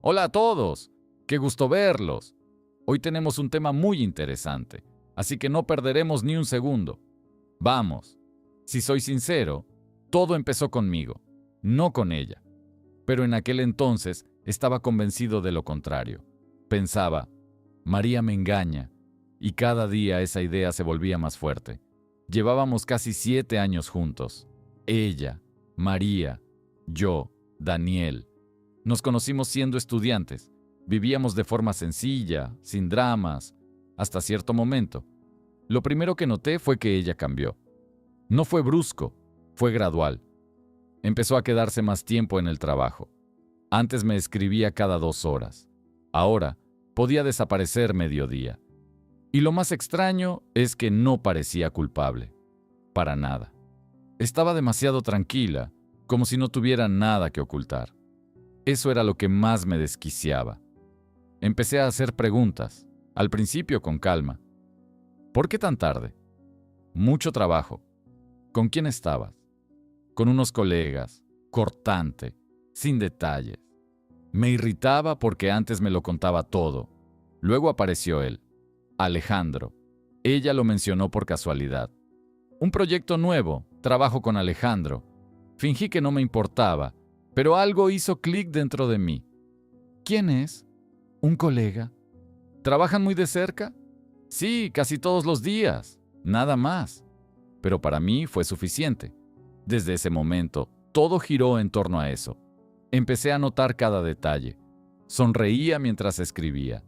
Hola a todos, qué gusto verlos. Hoy tenemos un tema muy interesante, así que no perderemos ni un segundo. Vamos. Si soy sincero, todo empezó conmigo, no con ella. Pero en aquel entonces estaba convencido de lo contrario. Pensaba, María me engaña, y cada día esa idea se volvía más fuerte. Llevábamos casi 7 años juntos. Ella, María, yo, Daniel. Nos conocimos siendo estudiantes. Vivíamos de forma sencilla, sin dramas, hasta cierto momento. Lo primero que noté fue que ella cambió. No fue brusco, fue gradual. Empezó a quedarse más tiempo en el trabajo. Antes me escribía cada 2 horas. Ahora podía desaparecer mediodía. Y lo más extraño es que no parecía culpable. Para nada. Estaba demasiado tranquila, como si no tuviera nada que ocultar. Eso era lo que más me desquiciaba. Empecé a hacer preguntas, al principio con calma. ¿Por qué tan tarde? Mucho trabajo. ¿Con quién estabas? Con unos colegas, cortante, sin detalles. Me irritaba porque antes me lo contaba todo. Luego apareció él, Alejandro. Ella lo mencionó por casualidad. Un proyecto nuevo, trabajo con Alejandro. Fingí que no me importaba, pero algo hizo clic dentro de mí. ¿Quién es? ¿Un colega? ¿Trabajan muy de cerca? Sí, casi todos los días, nada más. Pero para mí fue suficiente. Desde ese momento, todo giró en torno a eso. Empecé a notar cada detalle. Sonreía mientras escribía.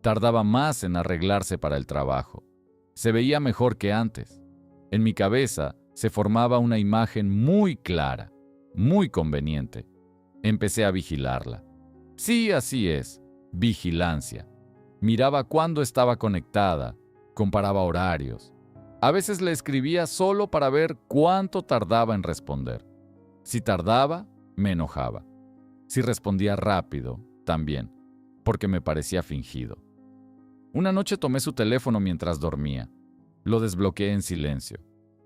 Tardaba más en arreglarse para el trabajo. Se veía mejor que antes. En mi cabeza se formaba una imagen muy clara, muy conveniente. Empecé a vigilarla. Sí, así es, vigilancia. Miraba cuándo estaba conectada, comparaba horarios. A veces le escribía solo para ver cuánto tardaba en responder. Si tardaba, me enojaba. Si respondía rápido, también, porque me parecía fingido. Una noche tomé su teléfono mientras dormía. Lo desbloqueé en silencio.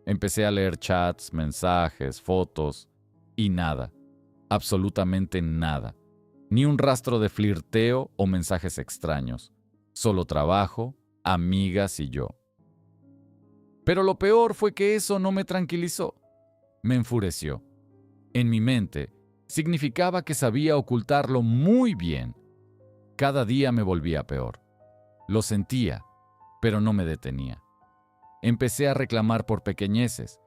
Empecé a leer chats, mensajes, fotos, y nada, absolutamente nada. Ni un rastro de flirteo o mensajes extraños. Solo trabajo, amigas y yo. Pero lo peor fue que eso no me tranquilizó. Me enfureció. En mi mente, significaba que sabía ocultarlo muy bien. Cada día me volvía peor. Lo sentía, pero no me detenía. Empecé a reclamar por pequeñeces.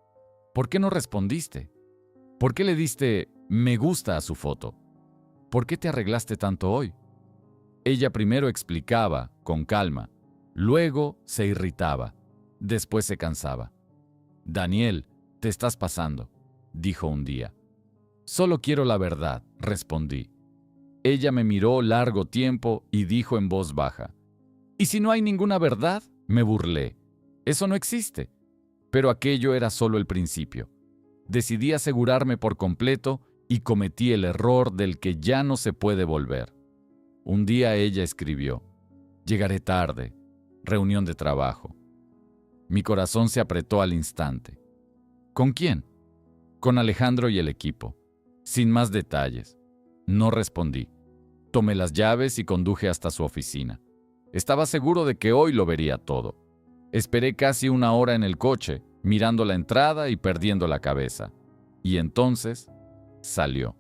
¿Por qué no respondiste? ¿Por qué le diste me gusta a su foto? ¿Por qué te arreglaste tanto hoy? Ella primero explicaba, con calma. Luego se irritaba. Después se cansaba. Daniel, te estás pasando, dijo un día. Solo quiero la verdad, respondí. Ella me miró largo tiempo y dijo en voz baja. ¿Y si no hay ninguna verdad? Me burlé. Eso no existe. Pero aquello era solo el principio. Decidí asegurarme por completo y cometí el error del que ya no se puede volver. Un día ella escribió, llegaré tarde, reunión de trabajo. Mi corazón se apretó al instante. ¿Con quién? Con Alejandro y el equipo. Sin más detalles. No respondí. Tomé las llaves y conduje hasta su oficina. Estaba seguro de que hoy lo vería todo. Esperé casi 1 hora en el coche, mirando la entrada y perdiendo la cabeza. Y entonces salió.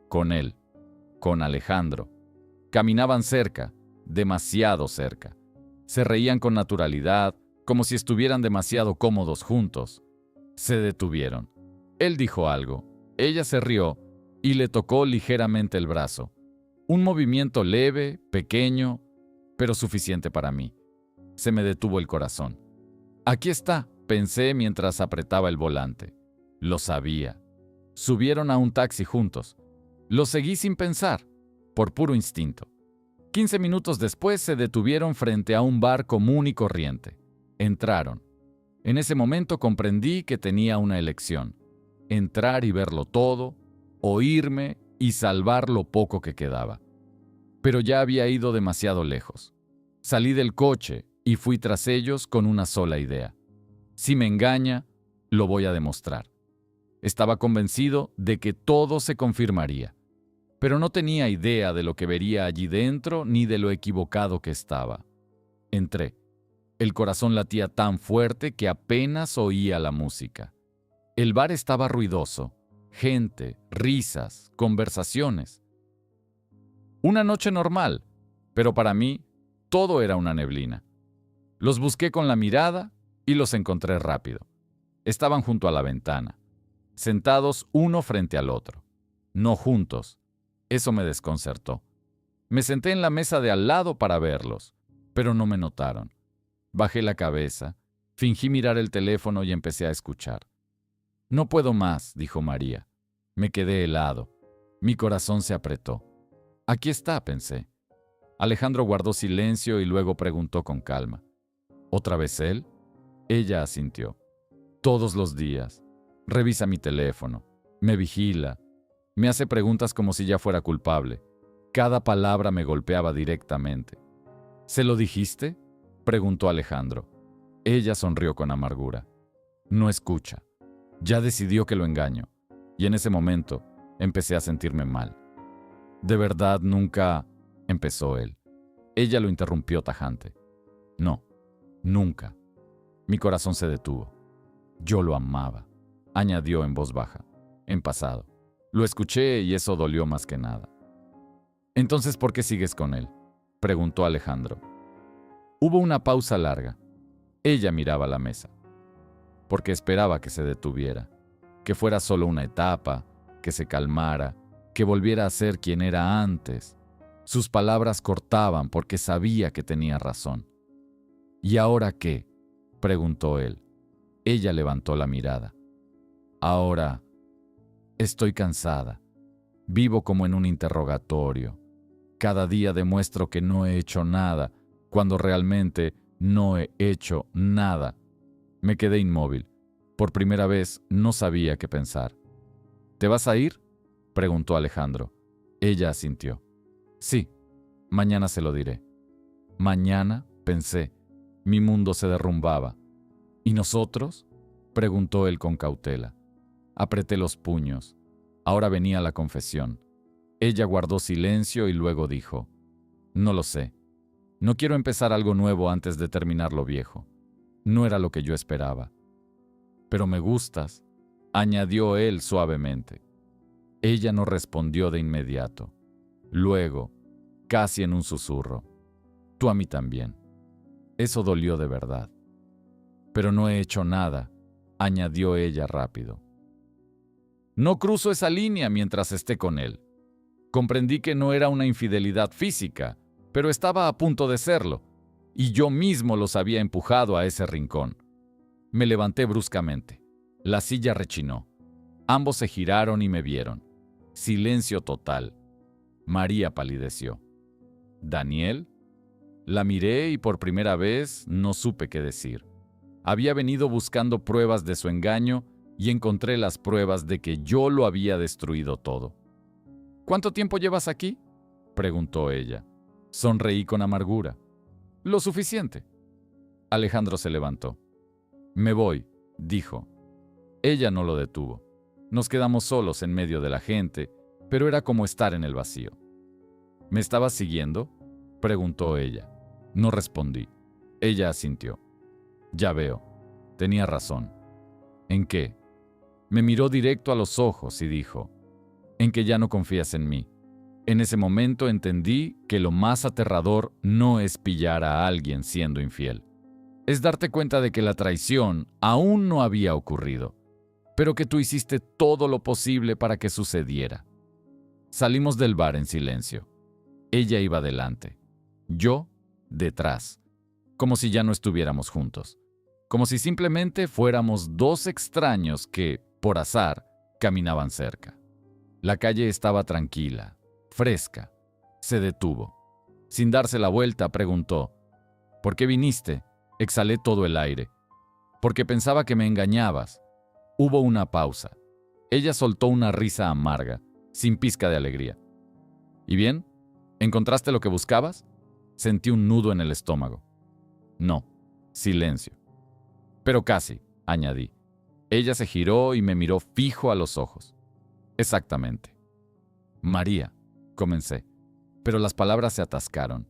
Con él. Con Alejandro. Caminaban cerca, demasiado cerca. Se reían con naturalidad, como si estuvieran demasiado cómodos juntos. Se detuvieron. Él dijo algo. Ella se rió y le tocó ligeramente el brazo. Un movimiento leve, pequeño, pero suficiente para mí. Se me detuvo el corazón. Aquí está, pensé mientras apretaba el volante. Lo sabía. Subieron a un taxi juntos. Lo seguí sin pensar, por puro instinto. 15 minutos después se detuvieron frente a un bar común y corriente. Entraron. En ese momento comprendí que tenía una elección. Entrar y verlo todo, o irme y salvar lo poco que quedaba. Pero ya había ido demasiado lejos. Salí del coche y fui tras ellos con una sola idea. Si me engaña, lo voy a demostrar. Estaba convencido de que todo se confirmaría. pero no tenía idea de lo que vería allí dentro ni de lo equivocado que estaba. Entré. El corazón latía tan fuerte que apenas oía la música. El bar estaba ruidoso. Gente, risas, conversaciones. Una noche normal, pero para mí todo era una neblina. Los busqué con la mirada y los encontré rápido. Estaban junto a la ventana, sentados uno frente al otro, no juntos. Eso me desconcertó. Me senté en la mesa de al lado para verlos, pero no me notaron. Bajé la cabeza, fingí mirar el teléfono y empecé a escuchar. «No puedo más», dijo María. Me quedé helado. Mi corazón se apretó. «Aquí está», pensé. Alejandro guardó silencio y luego preguntó con calma. «¿Otra vez él?» Ella asintió. «Todos los días. Revisa mi teléfono. Me vigila. Me hace preguntas como si ya fuera culpable. Cada palabra me golpeaba directamente». «¿Se lo dijiste?», preguntó Alejandro. Ella sonrió con amargura. «No escucha. Ya decidió que lo engaño». Y en ese momento empecé a sentirme mal. «¿De verdad nunca?», empezó él. Ella lo interrumpió tajante. «No, nunca». Mi corazón se detuvo. «Yo lo amaba», añadió en voz baja, en pasado. Lo escuché y eso dolió más que nada. «Entonces, ¿por qué sigues con él?», preguntó Alejandro. Hubo una pausa larga. Ella miraba la mesa. Porque esperaba que se detuviera, que fuera solo una etapa, que se calmara, que volviera a ser quien era antes. Sus palabras cortaban porque sabía que tenía razón. «¿Y ahora qué?», preguntó él. Ella levantó la mirada. «Ahora estoy cansada. Vivo como en un interrogatorio. Cada día demuestro que no he hecho nada, cuando realmente no he hecho nada». Me quedé inmóvil. Por primera vez no sabía qué pensar. «¿Te vas a ir?», preguntó Alejandro. Ella asintió. «Sí, mañana se lo diré». «¿Mañana?», pensé. Mi mundo se derrumbaba. «¿Y nosotros?», preguntó él con cautela. Apreté los puños. Ahora venía la confesión. Ella guardó silencio y luego dijo: «No lo sé. No quiero empezar algo nuevo antes de terminar lo viejo. No era lo que yo esperaba». «Pero me gustas», añadió él suavemente. Ella no respondió de inmediato. Luego, casi en un susurro: «Tú a mí también». Eso dolió de verdad. «Pero no he hecho nada», añadió ella rápido. «No cruzo esa línea mientras esté con él». Comprendí que no era una infidelidad física, pero estaba a punto de serlo, y yo mismo los había empujado a ese rincón. Me levanté bruscamente. La silla rechinó. Ambos se giraron y me vieron. Silencio total. María palideció. «¿Daniel?». La miré y por primera vez no supe qué decir. Había venido buscando pruebas de su engaño y encontré las pruebas de que yo lo había destruido todo. «¿Cuánto tiempo llevas aquí?», preguntó ella. Sonreí con amargura. «Lo suficiente». Alejandro se levantó. «Me voy», dijo. Ella no lo detuvo. Nos quedamos solos en medio de la gente, pero era como estar en el vacío. «¿Me estabas siguiendo?», preguntó ella. No respondí. Ella asintió. «Ya veo. Tenía razón». «¿En qué?». Me miró directo a los ojos y dijo: «En que ya no confías en mí». En ese momento entendí que lo más aterrador no es pillar a alguien siendo infiel. Es darte cuenta de que la traición aún no había ocurrido, pero que tú hiciste todo lo posible para que sucediera. Salimos del bar en silencio. Ella iba delante, yo detrás, como si ya no estuviéramos juntos, como si simplemente fuéramos dos extraños que, por azar, caminaban cerca. La calle estaba tranquila, fresca. Se detuvo. Sin darse la vuelta, preguntó: «¿Por qué viniste?». Exhalé todo el aire. «Porque pensaba que me engañabas». Hubo una pausa. Ella soltó una risa amarga, sin pizca de alegría. «¿Y bien? ¿Encontraste lo que buscabas?». Sentí un nudo en el estómago. «No». Silencio. «Pero casi», añadí. Ella se giró y me miró fijo a los ojos. «Exactamente». «María», comencé, pero las palabras se atascaron.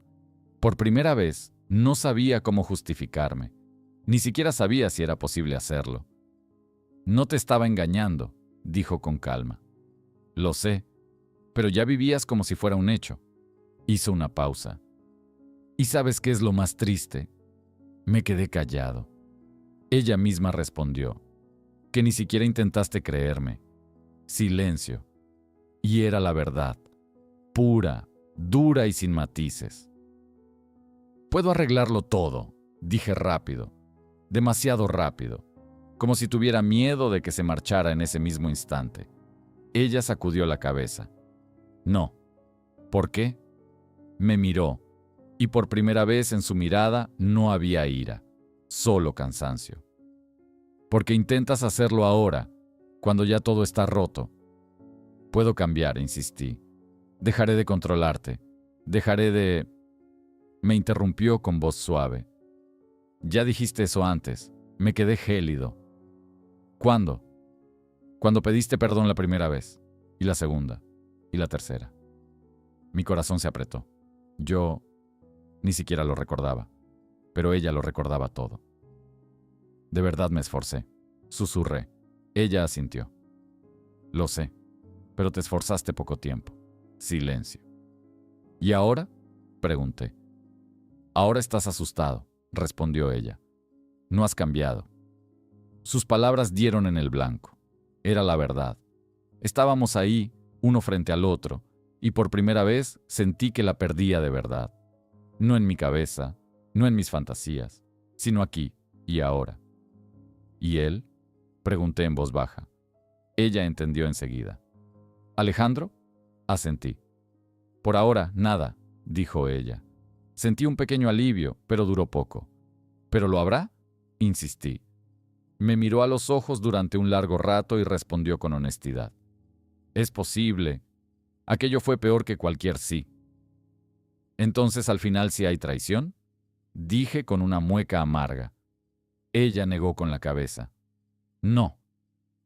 Por primera vez, no sabía cómo justificarme. Ni siquiera sabía si era posible hacerlo. No te estaba engañando, dijo con calma. Lo sé, pero ya vivías como si fuera un hecho. Hizo una pausa. ¿Y sabes qué es lo más triste? Me quedé callado. Ella misma respondió, que ni siquiera intentaste creerme. Silencio. Y era la verdad, pura, dura y sin matices. Puedo arreglarlo todo, dije rápido, demasiado rápido, como si tuviera miedo de que se marchara en ese mismo instante. Ella sacudió la cabeza. No. ¿Por qué? Me miró, y por primera vez en su mirada no había ira, solo cansancio. Porque intentas hacerlo ahora, cuando ya todo está roto. Puedo cambiar, insistí. Dejaré de controlarte. Dejaré de... Me interrumpió con voz suave. Ya dijiste eso antes. Me quedé gélido. ¿Cuándo? Cuando pediste perdón la primera vez, y la segunda, y la tercera. Mi corazón se apretó. Yo ni siquiera lo recordaba, pero ella lo recordaba todo. De verdad me esforcé. Susurré. Ella asintió. Lo sé, pero te esforzaste poco tiempo. Silencio. ¿Y ahora? Pregunté. Ahora estás asustado, respondió ella. No has cambiado. Sus palabras dieron en el blanco. Era la verdad. Estábamos ahí, uno frente al otro, y por primera vez sentí que la perdía de verdad. No en mi cabeza, no en mis fantasías, sino aquí y ahora. ¿Y él? Pregunté en voz baja. Ella entendió enseguida. ¿Alejandro? Asentí. Por ahora, nada, dijo ella. Sentí un pequeño alivio, pero duró poco. ¿Pero lo habrá? Insistí. Me miró a los ojos durante un largo rato y respondió con honestidad. Es posible. Aquello fue peor que cualquier sí. Entonces, al final, ¿sí hay traición? Dije con una mueca amarga. Ella negó con la cabeza. No.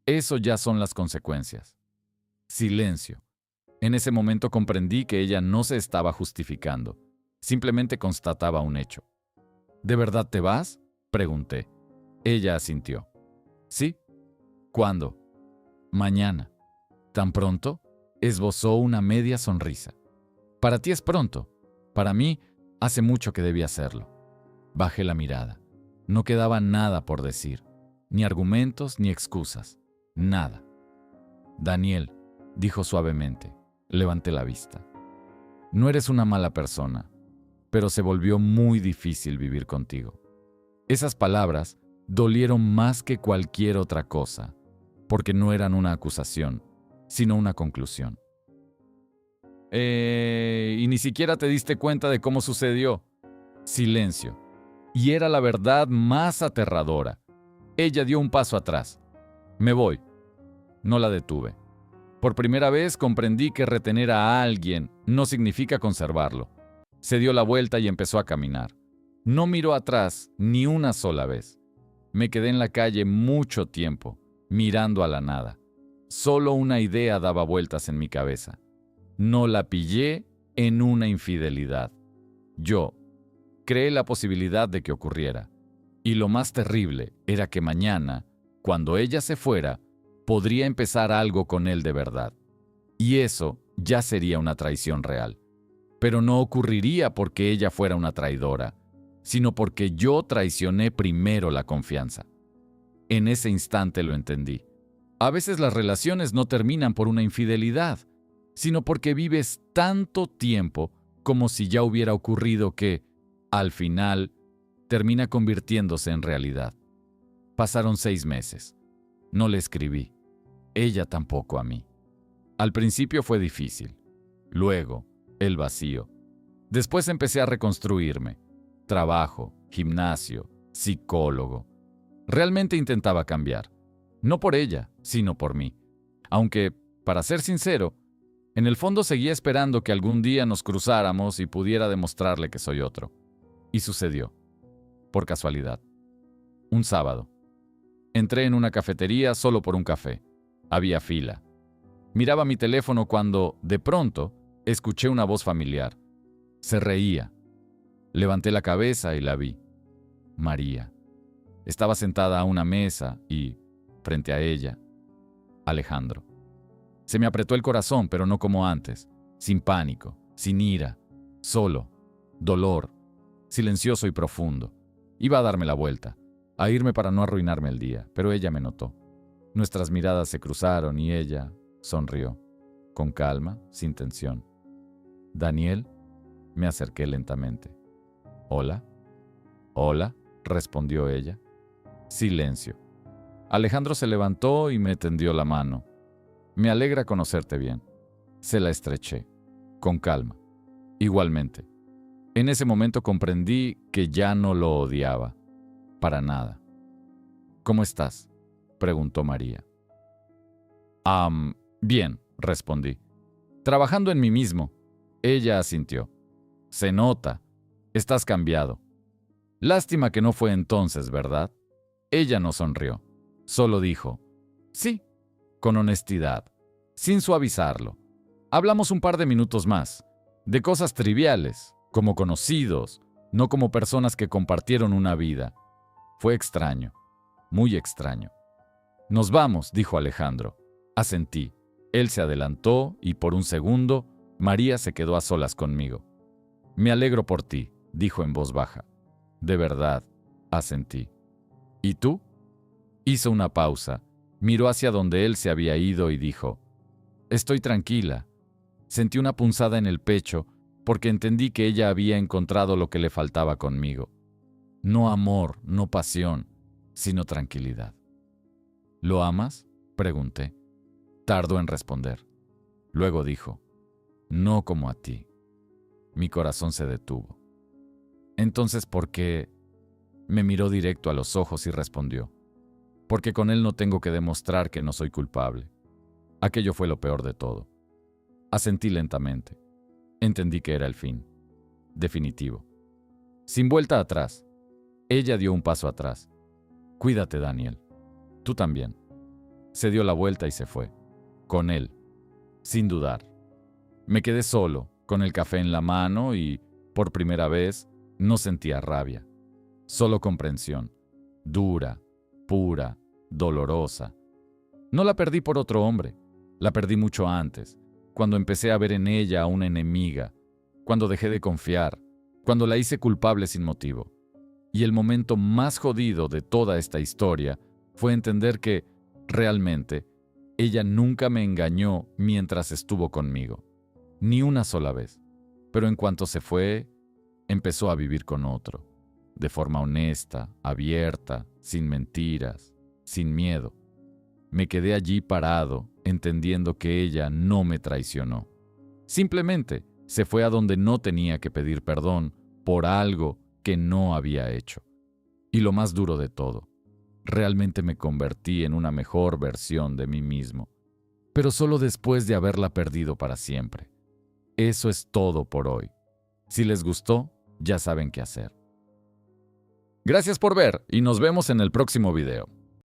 Eso ya son las consecuencias. Silencio. En ese momento comprendí que ella no se estaba justificando. Simplemente constataba un hecho. ¿De verdad te vas? Pregunté. Ella asintió. ¿Sí? ¿Cuándo? Mañana. ¿Tan pronto? Esbozó una media sonrisa. Para ti es pronto. Para mí, hace mucho que debí hacerlo. Bajé la mirada. No quedaba nada por decir. Ni argumentos ni excusas. Nada. Daniel, dijo suavemente. Levanté la vista. No eres una mala persona, pero se volvió muy difícil vivir contigo. Esas palabras dolieron más que cualquier otra cosa, porque no eran una acusación, sino una conclusión. Y ni siquiera te diste cuenta de cómo sucedió. Silencio. Y era la verdad más aterradora. Ella dio un paso atrás. Me voy. No la detuve. Por primera vez comprendí que retener a alguien no significa conservarlo. Se dio la vuelta y empezó a caminar. No miró atrás ni una sola vez. Me quedé en la calle mucho tiempo, mirando a la nada. Solo una idea daba vueltas en mi cabeza. No la pillé en una infidelidad. Yo creé la posibilidad de que ocurriera. Y lo más terrible era que mañana, cuando ella se fuera, podría empezar algo con él de verdad. Y eso ya sería una traición real. Pero no ocurriría porque ella fuera una traidora, sino porque yo traicioné primero la confianza. En ese instante lo entendí. A veces las relaciones no terminan por una infidelidad, sino porque vives tanto tiempo como si ya hubiera ocurrido que, al final, termina convirtiéndose en realidad. Pasaron 6 meses. No le escribí. Ella tampoco a mí. Al principio fue difícil. Luego, el vacío. Después empecé a reconstruirme. Trabajo, gimnasio, psicólogo. Realmente intentaba cambiar. No por ella, sino por mí. Aunque, para ser sincero, en el fondo seguía esperando que algún día nos cruzáramos y pudiera demostrarle que soy otro. Y sucedió. Por casualidad. Un sábado. Entré en una cafetería solo por un café. Había fila. Miraba mi teléfono cuando, de pronto, Escuché una voz familiar. Se reía. Levanté la cabeza y la vi. María. Estaba sentada a una mesa y, frente a ella, Alejandro. Se me apretó el corazón, pero no como antes, sin pánico, sin ira, solo, dolor, silencioso y profundo. Iba a darme la vuelta, a irme para no arruinarme el día, pero ella me notó. Nuestras miradas se cruzaron y ella sonrió, con calma, sin tensión. Daniel, me acerqué lentamente. «¿Hola?» «Hola», respondió ella. Silencio. Alejandro se levantó y me tendió la mano. «Me alegra conocerte bien». Se la estreché, con calma. Igualmente. En ese momento comprendí que ya no lo odiaba. Para nada. «¿Cómo estás?», preguntó María. Bien», respondí. «Trabajando en mí mismo». Ella asintió. «Se nota. Estás cambiado». Lástima que no fue entonces, ¿verdad? Ella no sonrió. Solo dijo, «Sí», con honestidad, sin suavizarlo. Hablamos un par de minutos más, de cosas triviales, como conocidos, no como personas que compartieron una vida. Fue extraño, muy extraño. «Nos vamos», dijo Alejandro. Asentí. Él se adelantó y por un segundo, María se quedó a solas conmigo. «Me alegro por ti», dijo en voz baja. «De verdad», asentí. «¿Y tú?» Hizo una pausa, miró hacia donde él se había ido y dijo, «Estoy tranquila». Sentí una punzada en el pecho porque entendí que ella había encontrado lo que le faltaba conmigo. No amor, no pasión, sino tranquilidad. «¿Lo amas?», pregunté. Tardó en responder. Luego dijo, «No como a ti». Mi corazón se detuvo. «Entonces, ¿por qué?» Me miró directo a los ojos y respondió, «Porque con él no tengo que demostrar que no soy culpable». Aquello fue lo peor de todo. Asentí lentamente. Entendí que era el fin. Definitivo. Sin vuelta atrás. Ella dio un paso atrás. «Cuídate, Daniel. Tú también». Se dio la vuelta y se fue. Con él. Sin dudar. Me quedé solo, con el café en la mano y, por primera vez, no sentía rabia. Solo comprensión. Dura, pura, dolorosa. No la perdí por otro hombre. La perdí mucho antes, cuando empecé a ver en ella a una enemiga, cuando dejé de confiar, cuando la hice culpable sin motivo. Y el momento más jodido de toda esta historia fue entender que, realmente, ella nunca me engañó mientras estuvo conmigo. Ni una sola vez. Pero en cuanto se fue, empezó a vivir con otro. De forma honesta, abierta, sin mentiras, sin miedo. Me quedé allí parado, entendiendo que ella no me traicionó. Simplemente se fue a donde no tenía que pedir perdón por algo que no había hecho. Y lo más duro de todo, realmente me convertí en una mejor versión de mí mismo, pero solo después de haberla perdido para siempre. Eso es todo por hoy. Si les gustó, ya saben qué hacer. Gracias por ver y nos vemos en el próximo video.